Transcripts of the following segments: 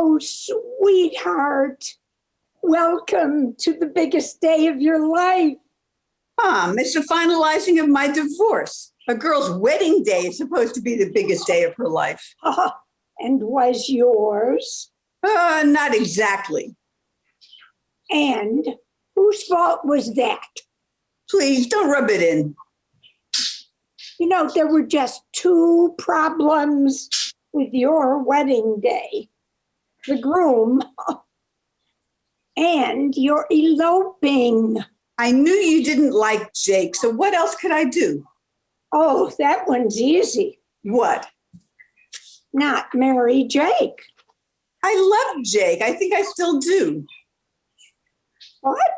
Oh, sweetheart. Welcome to the biggest day of your life. It's the finalizing of my divorce. A girl's wedding day is supposed to be the biggest day of her life. And was yours? Not exactly. And whose fault was that? Please don't rub it in. You know, there were just two problems with your wedding day. The groom and your eloping. I knew you didn't like Jake, so what else could I do? Oh, that one's easy. What? Not marry Jake. I love Jake. I think I still do. What?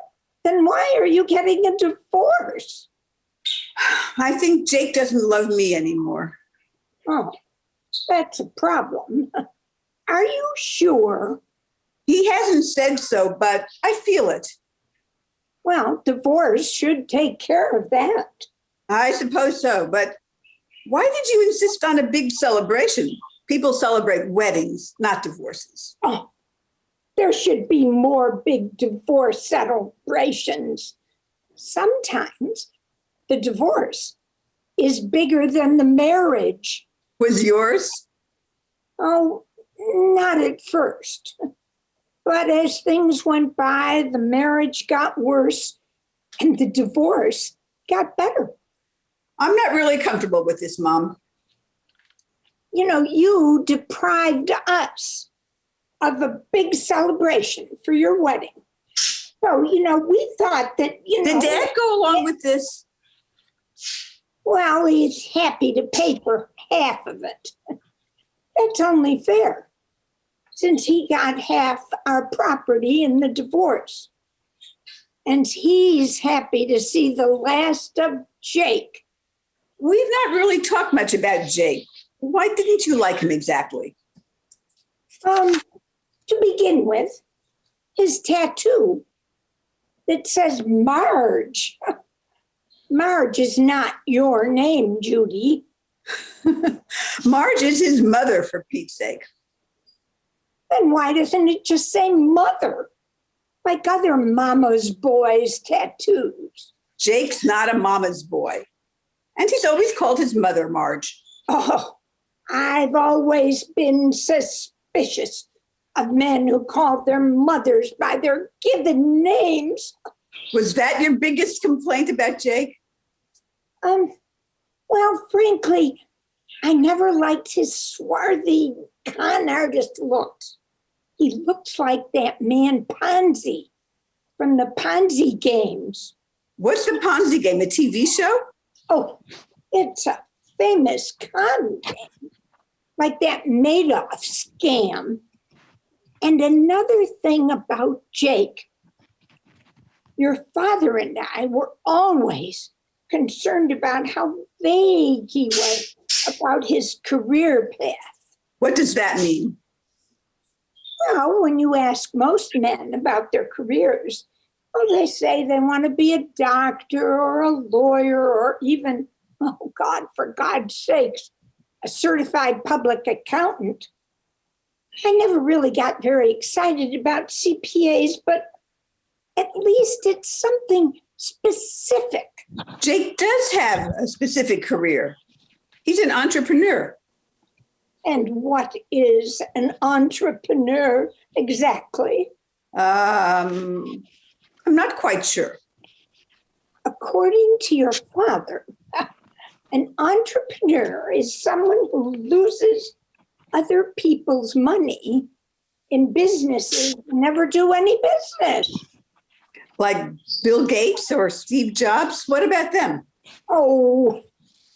Then why are you getting a divorce? I think Jake doesn't love me anymore. Oh, that's a problem. Are you sure? He hasn't said so, but I feel it. Well, divorce should take care of that. I suppose so, but why did you insist on a big celebration? People celebrate weddings, not divorces. Oh, there should be more big divorce celebrations. Sometimes the divorce is bigger than the marriage. Was yours? Oh, not at first. But as things went by, the marriage got worse and the divorce got better. I'm not really comfortable with this, Mom. You know, you deprived us of a big celebration for your wedding. So, you know, we thought that, Did Dad go along with this? Well, he's happy to pay for half of it. That's only fair, since he got half our property in the divorce. And he's happy to see the last of Jake. We've not really talked much about Jake. Why didn't you like him exactly? To begin with, his tattoo that says Marge. Marge is not your name, Judy. Marge is his mother, for Pete's sake. Then why doesn't it just say mother? Like other mama's boys' tattoos. Jake's not a mama's boy. And he's always called his mother Marge. Oh, I've always been suspicious of men who call their mothers by their given names. Was that your biggest complaint about Jake? Well, frankly, I never liked his swarthy con artist looks. He looks like that man Ponzi from the Ponzi games. What's the Ponzi game, a TV show? Oh, it's a famous con game, like that Madoff scam. And another thing about Jake, your father and I were always concerned about how vague he was about his career path. What does that mean? Well, when you ask most men about their careers, well, they say they want to be a doctor or a lawyer or even, oh God, for God's sakes, a certified public accountant. I never really got very excited about CPAs, but at least it's something specific. Jake does have a specific career. He's an entrepreneur. And what is an entrepreneur exactly? I'm not quite sure. According to your father, an entrepreneur is someone who loses other people's money in businesses that never do any business. Like Bill Gates or Steve Jobs? What about them? Oh,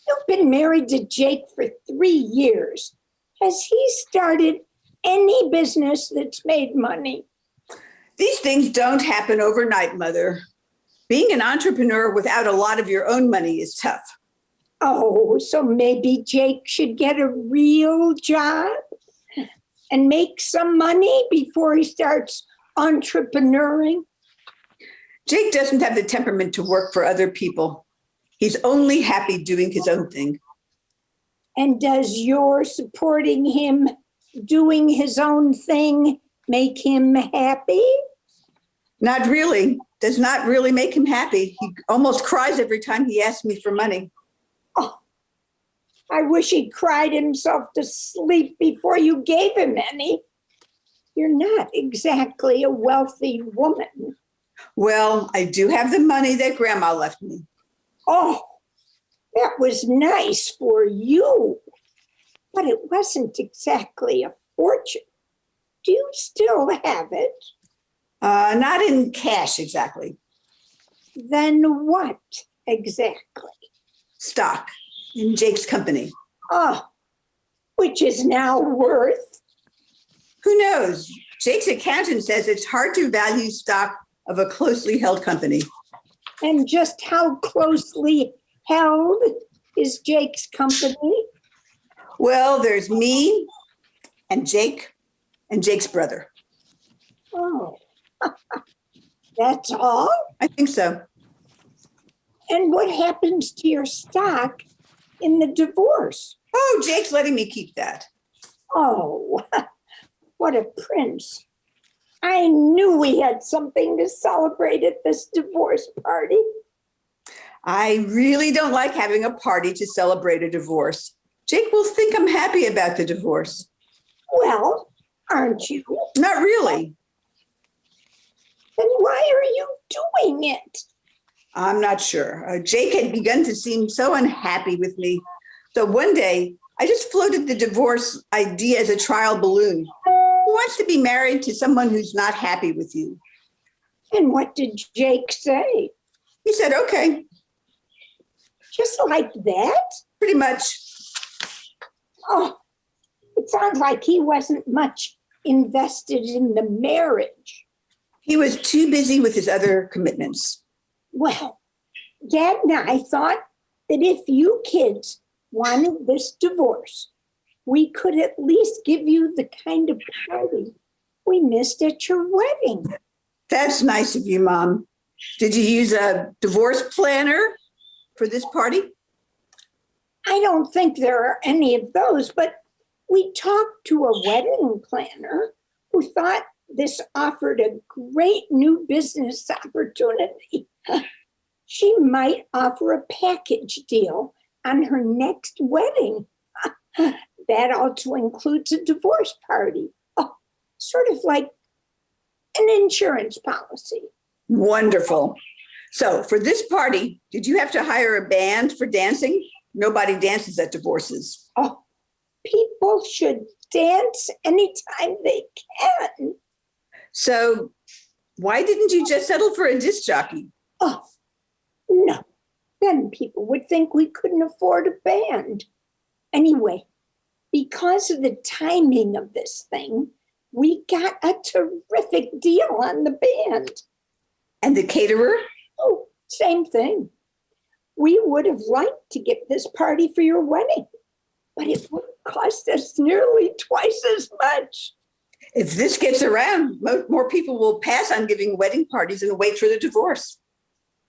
you've been married to Jake for 3 years. Has he started any business that's made money? These things don't happen overnight, Mother. Being an entrepreneur without a lot of your own money is tough. Oh, so maybe Jake should get a real job and make some money before he starts entrepreneuring? Jake doesn't have the temperament to work for other people. He's only happy doing his own thing. And does your supporting him doing his own thing make him happy? Not really. Does not really make him happy. He almost cries every time he asks me for money. Oh, I wish he cried himself to sleep before you gave him any. You're not exactly a wealthy woman. Well, I do have the money that Grandma left me. Oh, that was nice for you, but it wasn't exactly a fortune. Do you still have it? Not in cash exactly. Then what exactly? Stock in Jake's company. Oh, which is now worth? Who knows? Jake's accountant says it's hard to value stock of a closely held company. And just how closely held is Jake's company? Well, there's me and Jake's brother. Oh, that's all? I think so. And what happens to your stock in the divorce? Oh, Jake's letting me keep that. Oh, what a prince. I knew we had something to celebrate at this divorce party. I really don't like having a party to celebrate a divorce. Jake will think I'm happy about the divorce. Well, aren't you? Not really. Then why are you doing it? I'm not sure. Jake had begun to seem so unhappy with me. So one day, I just floated the divorce idea as a trial balloon. Who wants to be married to someone who's not happy with you? And what did Jake say? He said, okay, Just like that? pretty much. Oh, it sounds like he wasn't much invested in the marriage. He was too busy with his other commitments. Well, Dad and I thought that if you kids wanted this divorce, we could at least give you the kind of party we missed at your wedding. That's nice of you, Mom. Did you use a divorce planner for this party? I don't think there are any of those, but we talked to a wedding planner who thought this offered a great new business opportunity. She might offer a package deal on her next wedding. That also includes a divorce party. Oh, sort of like an insurance policy. Wonderful. So for this party, did you have to hire a band for dancing? Nobody dances at divorces. Oh, people should dance anytime they can. So why didn't you just settle for a disc jockey? Oh, no. Then people would think we couldn't afford a band. Anyway, because of the timing of this thing, we got a terrific deal on the band. And the caterer? Oh, same thing. We would have liked to give this party for your wedding, but it would cost us nearly twice as much. If this gets around, more people will pass on giving wedding parties and wait for the divorce.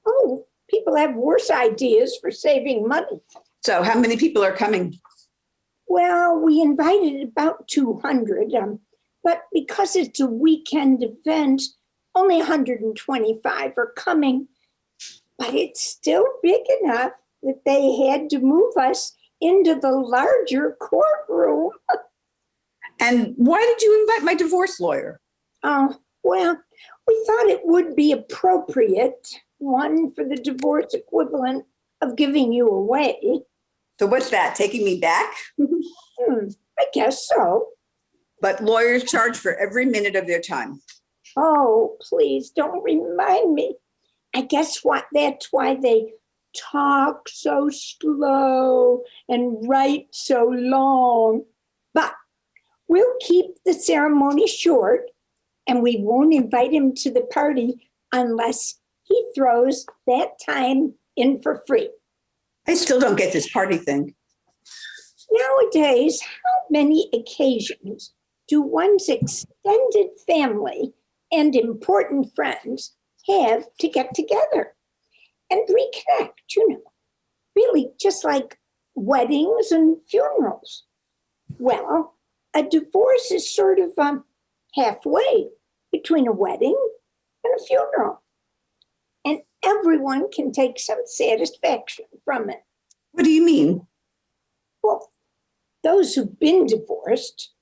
Oh, people have worse ideas for saving money. So how many people are coming? Well, we invited about 200, but because it's a weekend event, only 125 are coming. But it's still big enough that they had to move us into the larger courtroom. And why did you invite my divorce lawyer? Oh, well, we thought it would be appropriate, one for the divorce equivalent of giving you away. So what's that, taking me back? I guess so. But lawyers charge for every minute of their time. Oh, please don't remind me. I guess that's why they talk so slow and write so long. But we'll keep the ceremony short, and we won't invite him to the party unless he throws that time in for free. I still don't get this party thing. Nowadays, how many occasions do one's extended family and important friends have to get together and reconnect, really just like weddings and funerals? Well, a divorce is sort of halfway between a wedding and a funeral. And everyone can take some satisfaction from it. What do you mean? Well, those who've been divorced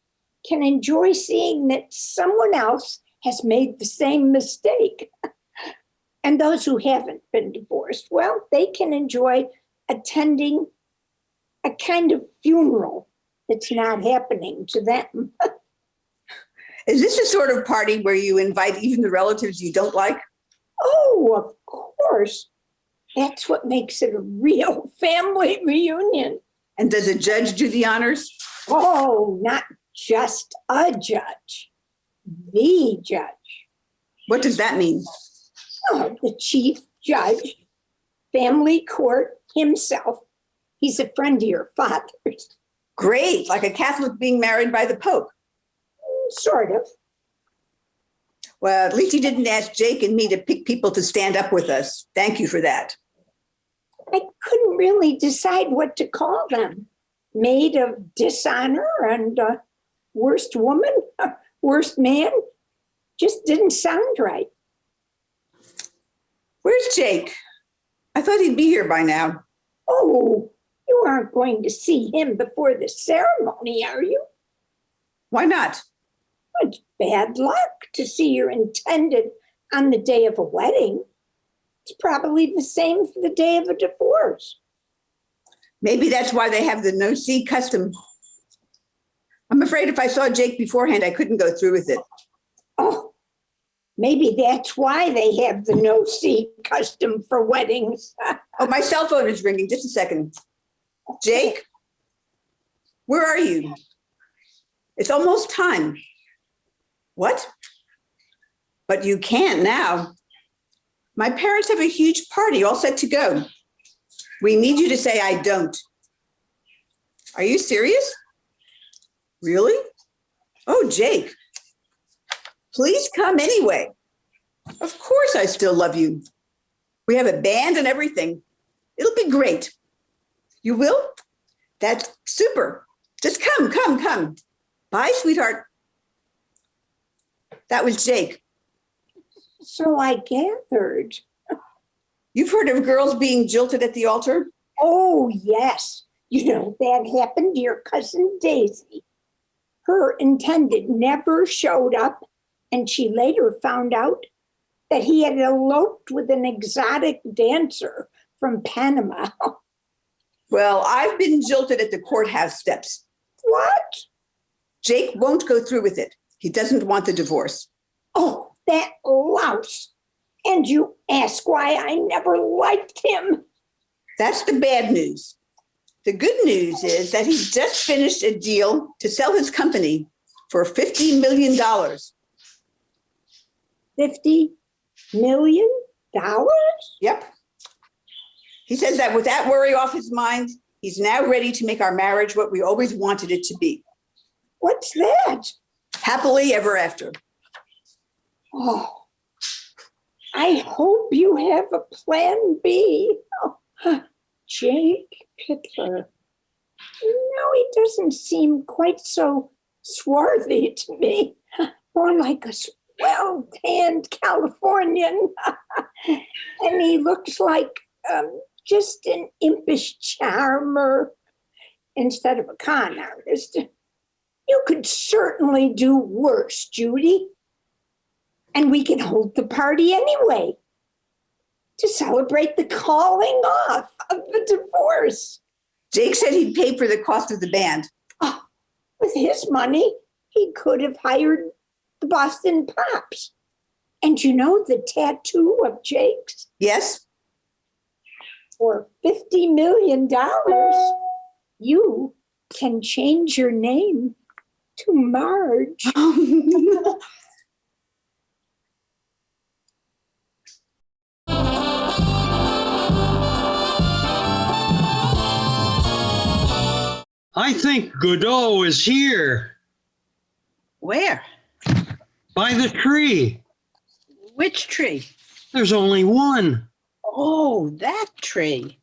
can enjoy seeing that someone else has made the same mistake. And those who haven't been divorced, well, they can enjoy attending a kind of funeral that's not happening to them. Is this the sort of party where you invite even the relatives you don't like? Oh, of course. That's what makes it a real family reunion. And does a judge do the honors? Oh, not just a judge, the judge. What does that mean? Oh, the chief judge, family court himself. He's a friend of your father's. Great, like a Catholic being married by the Pope. Sort of. Well, at least he didn't ask Jake and me to pick people to stand up with us. Thank you for that. I couldn't really decide what to call them. Maid of dishonor and worst woman, worst man. Just didn't sound right. Where's Jake? I thought he'd be here by now. Oh, you aren't going to see him before the ceremony, are you? Why not? It's bad luck to see your intended on the day of a wedding. It's probably the same for the day of a divorce. Maybe that's why they have the no-see custom. I'm afraid if I saw Jake beforehand, I couldn't go through with it. Oh, maybe that's why they have the no-see custom for weddings. Oh, my cell phone is ringing. Just a second. Jake, where are you? It's almost time. What? But you can't now. My parents have a huge party all set to go. We need you to say I don't. Are you serious? Really? Oh, Jake, please come anyway. Of course I still love you. We have a band and everything. It'll be great. You will? That's super. Just come. Bye, sweetheart. That was Jake. So I gathered. You've heard of girls being jilted at the altar? Oh, yes. You know, that happened to your cousin Daisy. Her intended never showed up, and she later found out that he had eloped with an exotic dancer from Panama. Well, I've been jilted at the courthouse steps. What? Jake won't go through with it. He doesn't want the divorce. Oh, that louse. And you ask why I never liked him. That's the bad news. The good news is that he's just finished a deal to sell his company for $50 million. $50 million? Yep. He says that with that worry off his mind, he's now ready to make our marriage what we always wanted it to be. What's that? Happily ever after. Oh, I hope you have a plan B. Oh, Jake Pittler. No, he doesn't seem quite so swarthy to me. More like a well-tanned Californian. And he looks like just an impish charmer instead of a con artist. You could certainly do worse, Judy. And we can hold the party anyway to celebrate the calling off of the divorce. Jake said he'd pay for the cost of the band. Oh, with his money, he could have hired the Boston Pops. And you know the tattoo of Jake's? Yes? For $50 million, you can change your name to Marge. I think Godot is here Where? by the tree. Which tree? There's only one. Oh, that tree.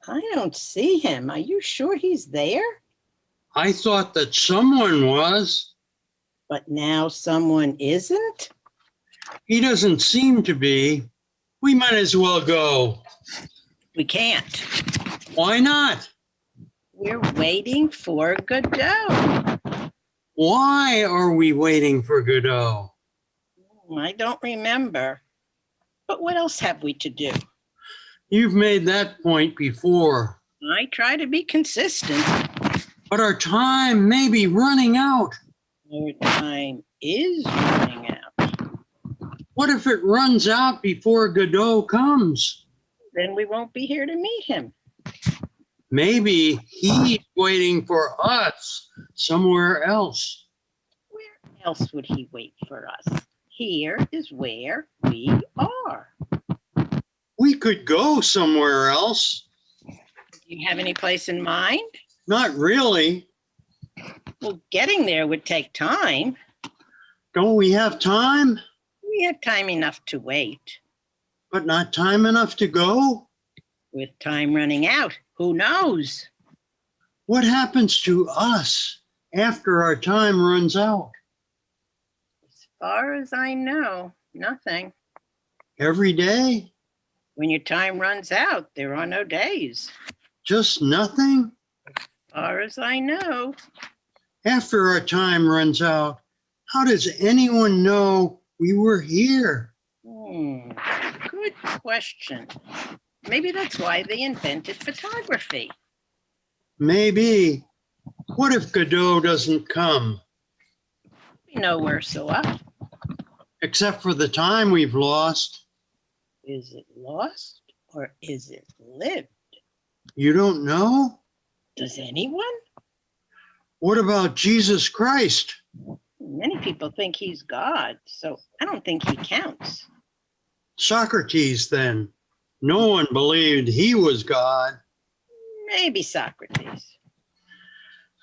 I don't see him. Are you sure he's there? I thought that someone was. But now someone isn't? He doesn't seem to be. We might as well go. We can't. Why not? We're waiting for Godot. Why are we waiting for Godot? I don't remember. But what else have we to do? You've made that point before. I try to be consistent. But our time may be running out. Our time is running out. What if it runs out before Godot comes? Then we won't be here to meet him. Maybe he's waiting for us somewhere else. Where else would he wait for us? Here is where we are. We could go somewhere else. Do you have any place in mind? Not really. Well, getting there would take time. Don't we have time? We have time enough to wait. But not time enough to go? With time running out, who knows? What happens to us after our time runs out? As far as I know, nothing. Every day? When your time runs out, there are no days. Just nothing? As far as I know. After our time runs out, how does anyone know we were here? Good question. Maybe that's why they invented photography. Maybe. What if Godot doesn't come? We know we're so up. Except for the time we've lost. Is it lost or is it lived? You don't know? Does anyone? What about Jesus Christ? Many people think he's God, so I don't think he counts. Socrates, then. No one believed he was God. Maybe Socrates.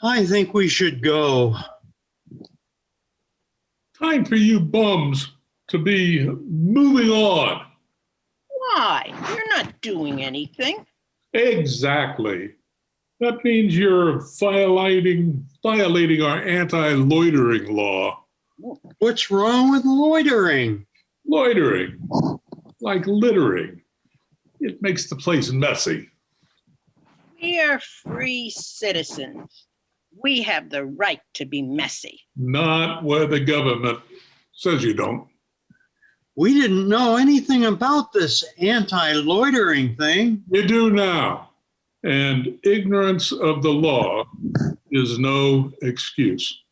I think we should go. Time for you bums to be moving on. Why? You're not doing anything. Exactly. That means you're violating our anti-loitering law. What's wrong with loitering? Loitering, like littering. It makes the place messy. We are free citizens. We have the right to be messy. Not where the government says you don't. We didn't know anything about this anti-loitering thing. You do now. And ignorance of the law is no excuse.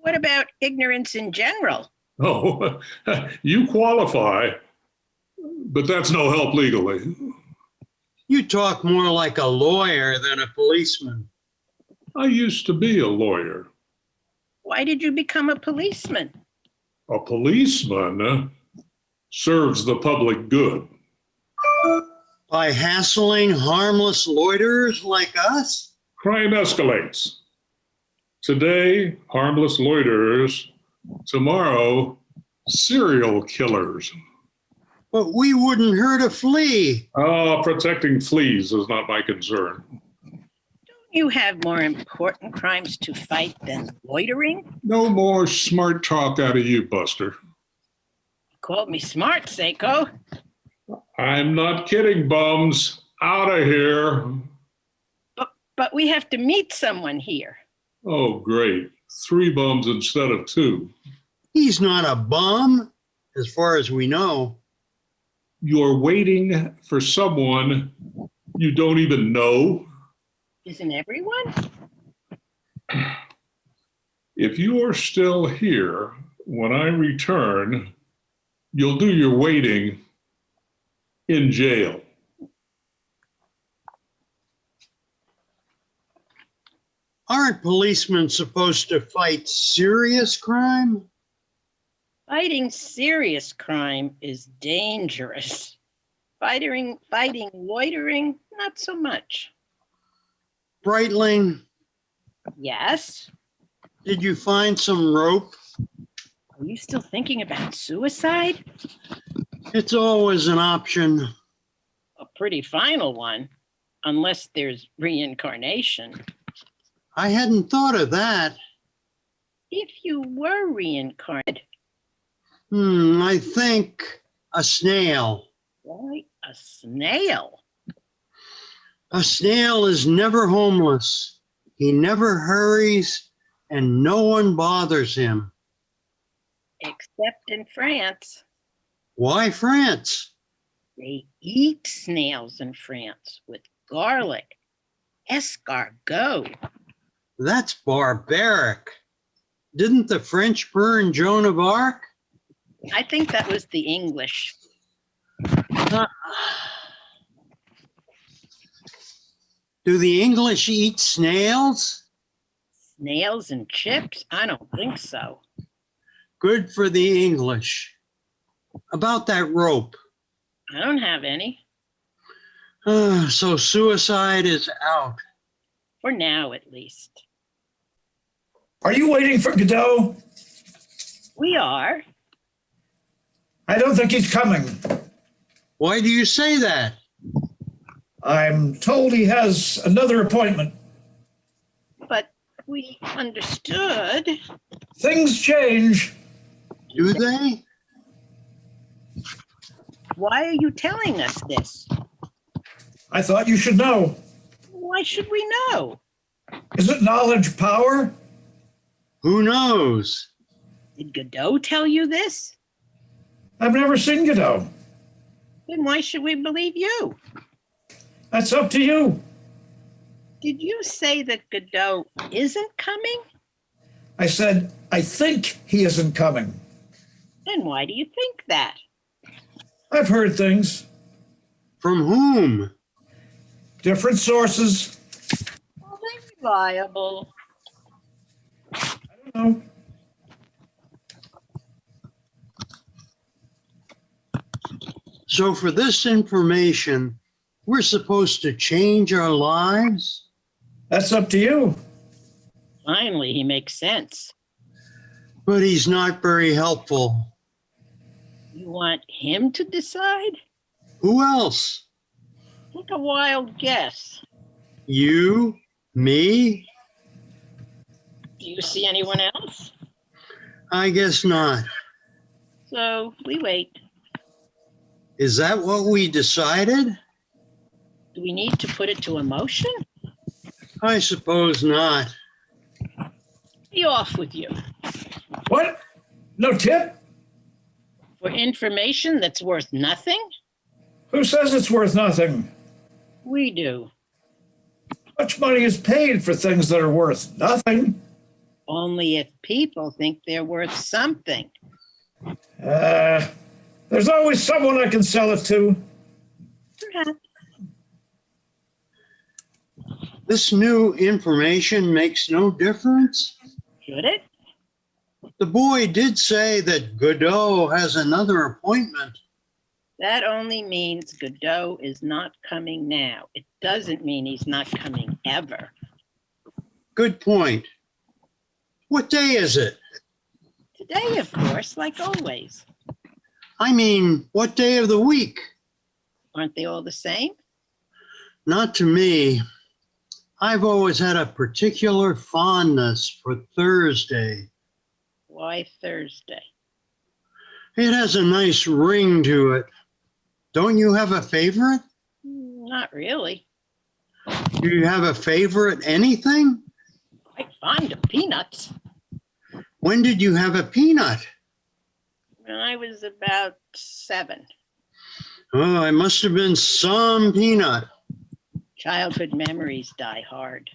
What about ignorance in general? Oh, you qualify, but that's no help legally. You talk more like a lawyer than a policeman. I used to be a lawyer. Why did you become a policeman? A policeman serves the public good. By hassling harmless loiterers like us? Crime escalates. Today, harmless loiterers. Tomorrow, serial killers. But we wouldn't hurt a flea. Protecting fleas is not my concern. You have more important crimes to fight than loitering? No more smart talk out of you, Buster. You called me smart, Seiko. I'm not kidding, bums. Out of here. But we have to meet someone here. Oh, great. 3 bums instead of 2. He's not a bum, as far as we know. You're waiting for someone you don't even know. Isn't everyone? If you are still here when I return, you'll do your waiting in jail. Aren't policemen supposed to fight serious crime? Fighting serious crime is dangerous. Fighting loitering, not so much. Breitling, Yes? did you find some rope? Are you still thinking about suicide? It's always an option. A pretty final one, unless there's reincarnation. I hadn't thought of that. If you were reincarnated, I think a snail. why a snail? A snail is never homeless. He never hurries and no one bothers him. Except in France. Why France? They eat snails in France with garlic. Escargot. That's barbaric. Didn't the French burn Joan of Arc? I think that was the English. Do the English eat snails? Snails and chips? I don't think so. Good for the English. About that rope. I don't have any. So suicide is out. For now, at least. Are you waiting for Godot? We are. I don't think he's coming. Why do you say that? I'm told he has another appointment. But we understood. Things change. Do they? Why are you telling us this? I thought you should know. Why should we know? Isn't knowledge power? Who knows? Did Godot tell you this? I've never seen Godot. Then why should we believe you? That's up to you. Did you say that Godot isn't coming? I said, I think he isn't coming. Then why do you think that? I've heard things. From whom? Different sources. Are they reliable? I don't know. So for this information, we're supposed to change our lives? That's up to you. Finally, he makes sense. But he's not very helpful. You want him to decide? Who else? Take a wild guess. You? Me? Do you see anyone else? I guess not. So we wait. Is that what we decided? Do we need to put it to a motion? I suppose not. Be off with you. What? No tip? For information that's worth nothing? Who says it's worth nothing? We do. Much money is paid for things that are worth nothing. Only if people think they're worth something. There's always someone I can sell it to. Perhaps. This new information makes no difference? Should it? The boy did say that Godot has another appointment. That only means Godot is not coming now. It doesn't mean he's not coming ever. Good point. What day is it? Today, of course, like always. I mean, what day of the week? Aren't they all the same? Not to me. I've always had a particular fondness for Thursday. Why Thursday? It has a nice ring to it. Don't you have a favorite? Not really. Do you have a favorite anything? Quite fond of peanuts. When did you have a peanut? When I was about 7. Oh, I must have been some peanut. Childhood memories die hard.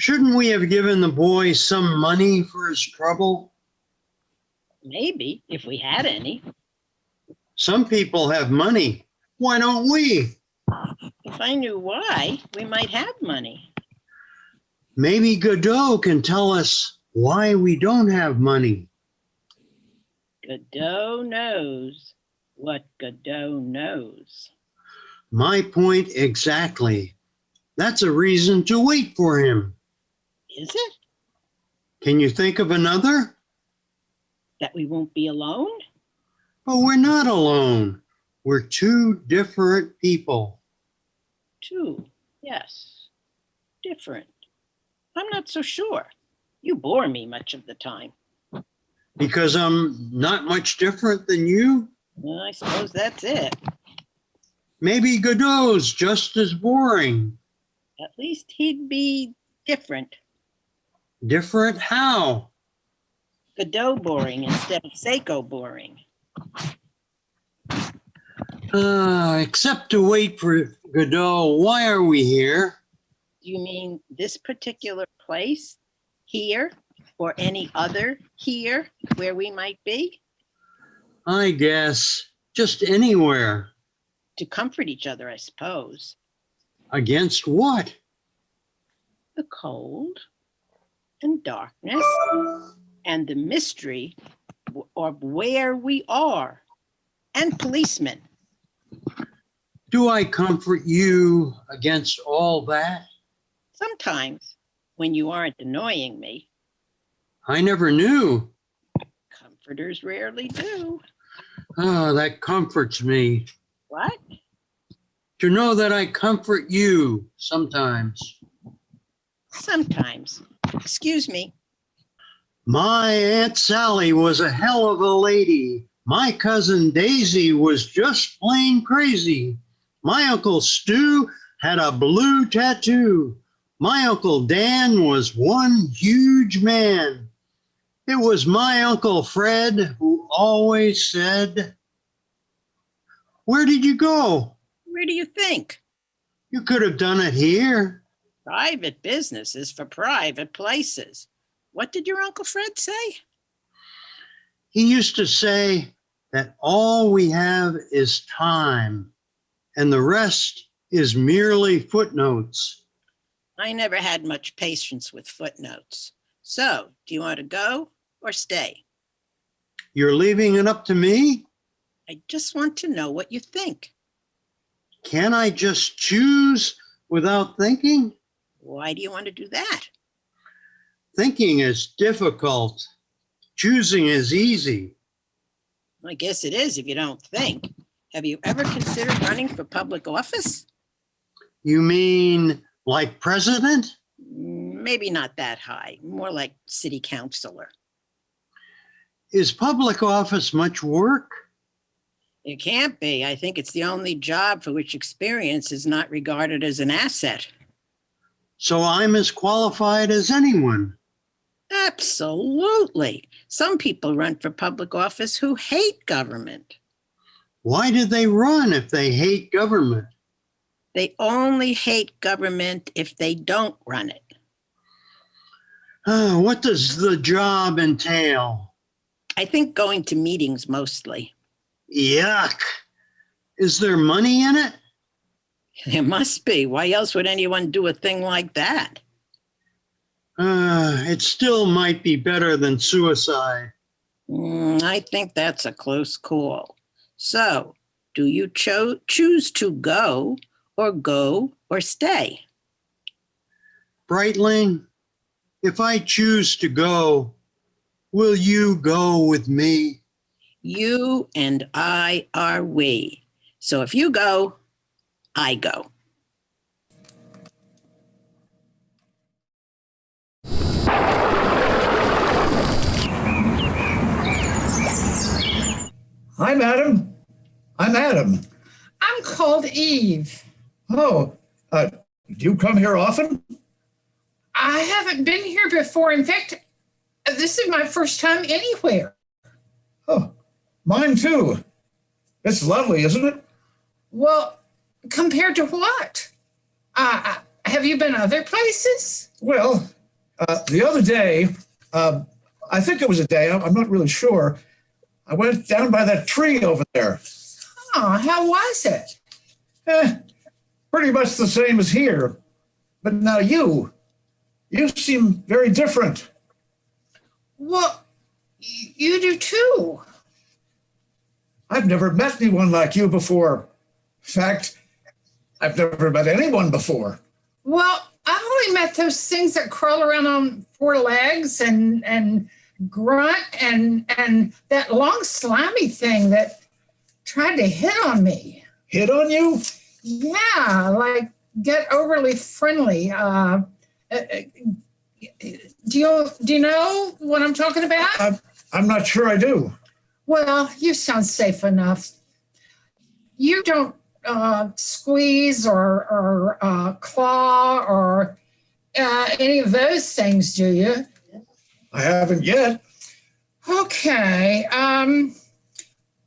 Shouldn't we have given the boy some money for his trouble? Maybe, if we had any. Some people have money. Why don't we? If I knew why, we might have money. Maybe Godot can tell us why we don't have money. Godot knows what Godot knows. My point exactly. That's a reason to wait for him. Is it? Can you think of another? That we won't be alone? Oh, we're not alone. We're two different people. Two, yes. Different. I'm not so sure. You bore me much of the time. Because I'm not much different than you? Well, I suppose that's it. Maybe Godot's just as boring. At least he'd be different. Different how? Godot boring instead of Seiko boring. Except to wait for Godot, why are we here? Do you mean this particular place? Here? Or any other here where we might be? I guess just anywhere. To comfort each other, I suppose. Against what? The cold and darkness and the mystery of where we are, and policemen. Do I comfort you against all that? Sometimes, when you aren't annoying me. I never knew. Comforters rarely do. Oh, that comforts me. What? To know that I comfort you sometimes. Sometimes. Excuse me. My Aunt Sally was a hell of a lady. My cousin Daisy was just plain crazy. My Uncle Stu had a blue tattoo. My Uncle Dan was one huge man. It was my Uncle Fred who always said, "Where did you go? Where do you think? You could have done it here." Private business is for private places. What did your Uncle Fred say? He used to say that all we have is time, and the rest is merely footnotes. I never had much patience with footnotes. So, do you want to go or stay? You're leaving it up to me? I just want to know what you think. Can I just choose without thinking? Why do you want to do that? Thinking is difficult. Choosing is easy. I guess it is if you don't think. Have you ever considered running for public office? You mean like president? Maybe not that high, more like city councilor. Is public office much work? It can't be. I think it's the only job for which experience is not regarded as an asset. So I'm as qualified as anyone. Absolutely. Some people run for public office who hate government. Why did they run if they hate government? They only hate government if they don't run it. What does the job entail? I think going to meetings mostly. Yuck. Is there money in it? There must be. Why else would anyone do a thing like that? It still might be better than suicide. I think that's a close call. So, do you choose to go or stay? Brightling, if I choose to go, will you go with me? You and I are we. So if you go, I go. Hi, madam. I'm Adam. I'm called Eve. Oh, do you come here often? I haven't been here before. In fact, this is my first time anywhere. Oh, mine too. It's lovely, isn't it? Well, compared to what? Have you been other places? Well, the other day, I think it was a day, I'm not really sure. I went down by that tree over there. Oh, how was it? Pretty much the same as here. But now you seem very different. Well, you do too. I've never met anyone like you before. In fact, I've never met anyone before. Well, I only met those things that crawl around on four legs and grunt and that long slimy thing that tried to hit on me. Hit on you? Yeah, like get overly friendly. Do you know what I'm talking about? I'm not sure I do. Well, you sound safe enough. You don't squeeze or claw or any of those things, do you? I haven't yet. Okay.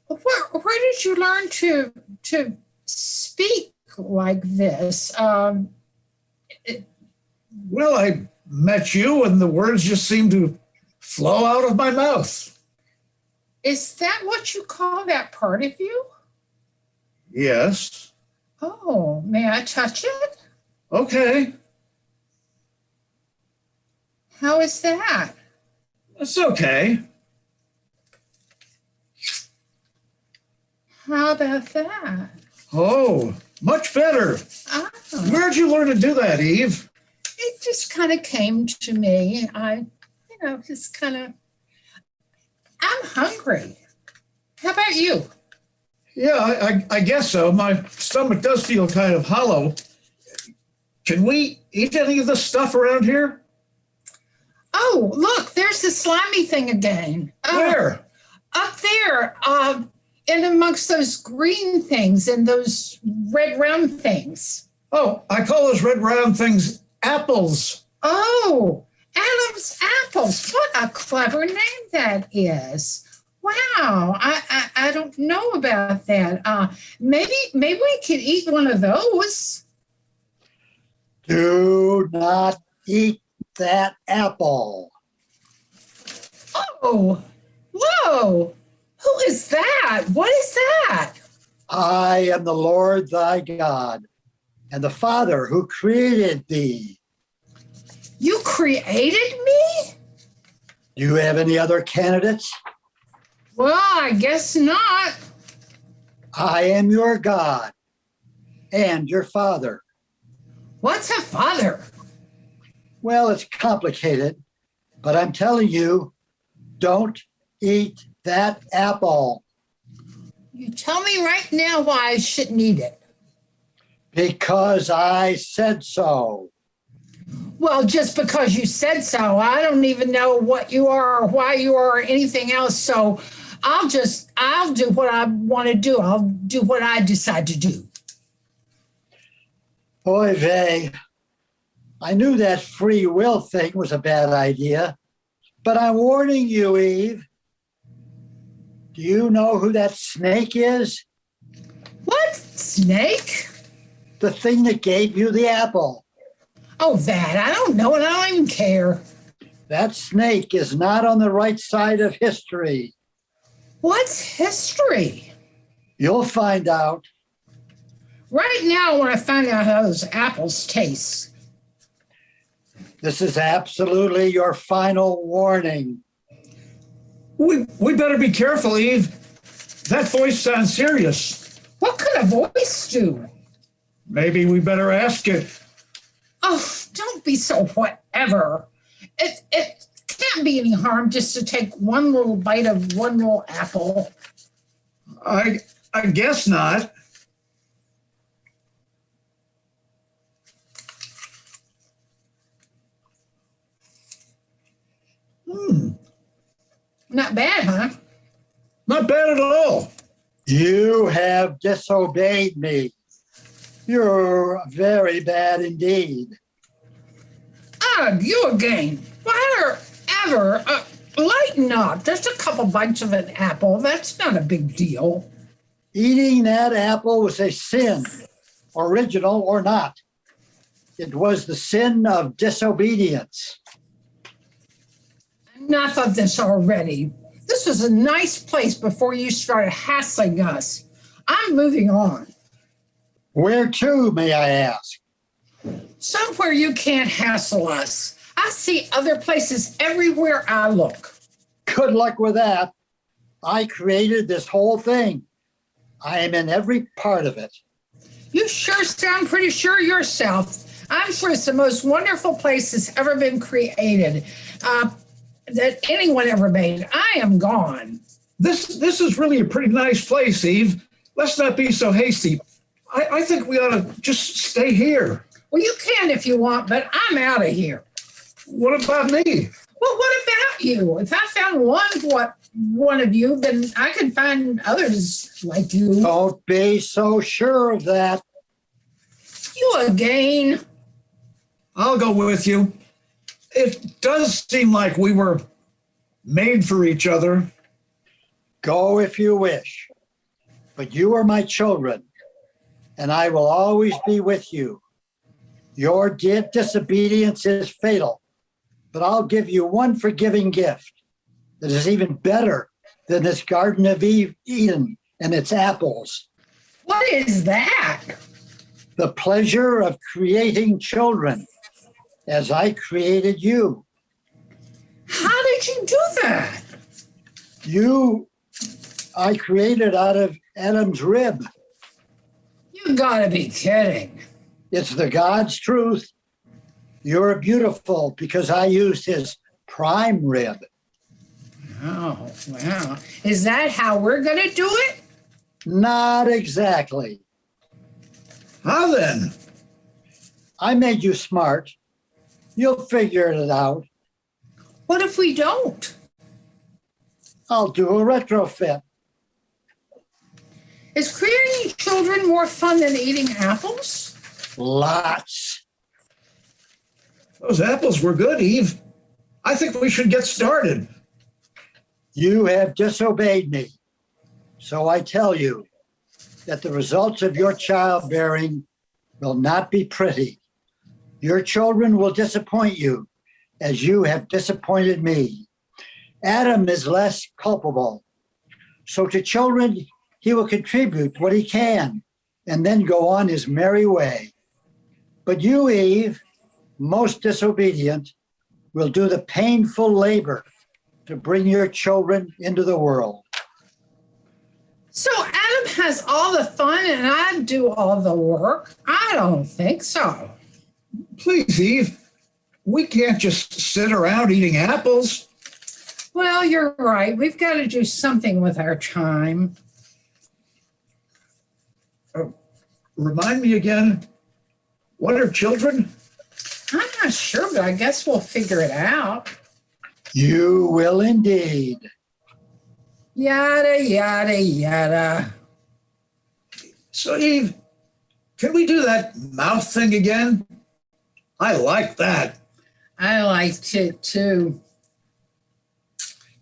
Where did you learn to speak like this? Well, I met you and the words just seemed to flow out of my mouth. Is that what you call that part of you? Yes. Oh, may I touch it? Okay. How is that? It's okay. How about that? Oh, much better. Ah, Where'd you learn to do that, Eve? it just kind of came to me. I'm hungry. How about you? Yeah, I guess so. My stomach does feel kind of hollow. Can we eat any of this stuff around here? Oh, look, there's the slimy thing again. Where? Up there, in amongst those green things and those red round things. Oh, I call those red round things apples. Oh, Adam's apples. What a clever name that is. Wow, I don't know about that. Maybe we could eat one of those. Do not eat that apple. Oh, whoa. Who is that? What is that? I am the Lord thy God, and the Father who created thee. You created me? Do you have any other candidates? Well, I guess not. I am your God and your Father. What's a father? Well, it's complicated, but I'm telling you, don't eat that apple You tell me right now why I shouldn't eat it. because I said so. Well, just because you said so, I don't even know what you are or why you are or anything else. So I'll do what I want to do. I'll do what I decide to do. Boy, vey, I knew that free will thing was a bad idea, but I'm warning you, Eve. Do you know who that snake is? What? Snake? The thing that gave you the apple. Oh, that. I don't know it. I don't even care. That snake is not on the right side of history. What's history? You'll find out. Right now, I want to find out how those apples taste. This is absolutely your final warning. We better be careful, Eve. That voice sounds serious. What could a voice do? Maybe we better ask it. Oh, don't be so whatever. It can't be any harm just to take one little bite of one little apple. I guess not. Not bad, huh? Not bad at all. You have disobeyed me. You're very bad indeed. Ah, you again. Whatever. Lighten up. Just a couple bites of an apple. That's not a big deal. Eating that apple was a sin, original or not. It was the sin of disobedience. Enough of this already. This was a nice place before you started hassling us. I'm moving on. Where to, may I ask? Somewhere you can't hassle us. I see other places everywhere I look. Good luck with that. I created this whole thing. I am in every part of it. You sure sound pretty sure yourself. I'm sure it's the most wonderful place that's ever been created, that anyone ever made. I am gone. This is really a pretty nice place, Eve. Let's not be so hasty. I think we ought to just stay here. Well, you can if you want, but I'm out of here. What about me? Well, what about you? If I found one of you, then I could find others like you. Don't be so sure of that. You again. I'll go with you. It does seem like we were made for each other. Go if you wish. But you are my children, and I will always be with you. Your disobedience is fatal, but I'll give you one forgiving gift that is even better than this Garden of Eden and its apples. What is that? The pleasure of creating children as I created you. How did you do that? I created out of Adam's rib. You gotta be kidding. It's the God's truth. You're beautiful because I used his prime rib. Oh, wow. Is that how we're gonna do it? Not exactly. How then? I made you smart. You'll figure it out. What if we don't? I'll do a retrofit. Is creating children more fun than eating apples? Lots. Those apples were good, Eve. I think we should get started. You have disobeyed me. So I tell you that the results of your childbearing will not be pretty. Your children will disappoint you as you have disappointed me. Adam is less culpable. So to children, he will contribute what he can and then go on his merry way. But you, Eve, most disobedient, will do the painful labor to bring your children into the world. So Adam has all the fun and I do all the work? I don't think so. Please, Eve. We can't just sit around eating apples. Well, you're right. We've got to do something with our time. Remind me again, what are children? I'm not sure, but I guess we'll figure it out. You will indeed. Yada, yada, yada. So, Eve, can we do that mouth thing again? I like that. I liked it too.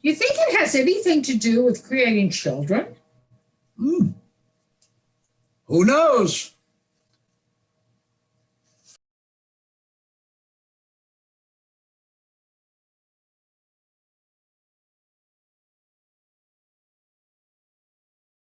You think it has anything to do with creating children? Who knows?